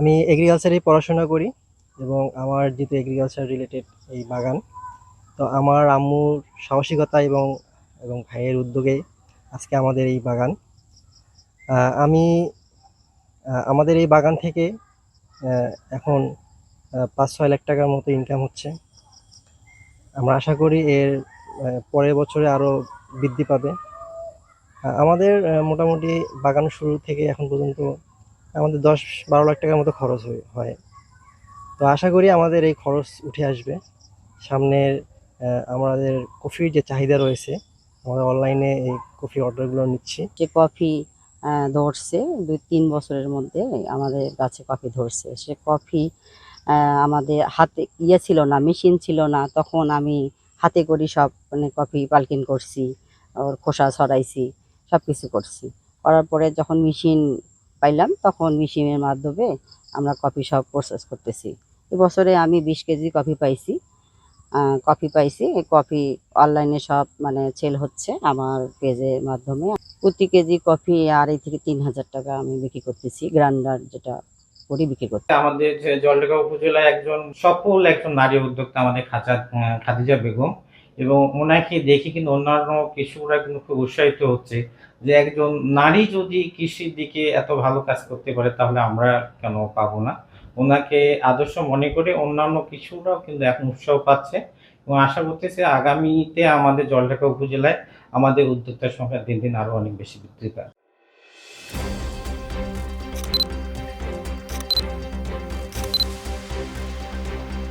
আমি এগ্রিকালচারে পড়াশোনা করি এবং আমার যেহেতু এগ্রিকালচার রিলেটেড এই বাগান, তো আমার আম্মুর সাহসিকতা এবং ভাইয়ের উদ্যোগে আজকে আমাদের এই বাগান। আমি আমাদের এই বাগান থেকে এখন ৫-৬ লাখ টাকার মতো ইনকাম হচ্ছে। আমরা আশা করি এর পরের বছরে আরও বৃদ্ধি পাবে। আমাদের মোটামুটি বাগান শুরু থেকে এখন পর্যন্ত আমাদের ১০-১২ লাখ টাকার মতো খরচ হয়। তো আশা করি আমাদের এই খরচ উঠে আসবে। সামনের আমাদের কফির যে চাহিদা রয়েছে, আমরা অনলাইনে এই কফি অর্ডারগুলো নিচ্ছি। যে কফি ধরছে ২-৩ বছরের মধ্যে আমাদের গাছে কফি ধরছে। সে কফি আমাদের হাতে ছিল না, মেশিন ছিল না। তখন আমি হাতে করি সব মানে কফি পালকিং করছি, ওর খোসা ছড়াইছি, সবকিছু করছি। করার পরে যখন মেশিন পাইলাম তখন মেশিনের মাধ্যমে আমরা কফি সব প্রসেস করতেছি। এবছরে আমি ২০ কেজি কফি পাইছি। এই কফি অনলাইনে সব মানে সেল হচ্ছে আমার পেজের মাধ্যমে। প্রতি কেজি কফি ২.৫ থেকে ৩,০০০ টাকা আমি বিক্রি করতেছি। গ্রাইন্ডার যেটা করি বিক্রি করতে। আমাদের যে জলঢাকা উপজেলায় সফল একজন নারী উদ্যোক্তা আমাদের খাদিজা বেগম, এবং ওনাকে দেখে কিন্তু অন্যান্য কৃষকরা কিন্তু খুব উৎসাহিত হচ্ছে যে একজন নারী যদি কৃষির দিকে এত ভালো কাজ করতে পারে তাহলে আমরা কেন পাবো না। ওনাকে আদর্শ মনে করে অন্যান্য কৃষকরাও কিন্তু এখন উৎসাহ পাচ্ছে, এবং আশা করতেছি আগামীতে আমাদের জলঢাকা উপজেলায় আমাদের উদ্যোক্তার সংখ্যা দিন দিন আরো অনেক বেশি বৃদ্ধি পায়।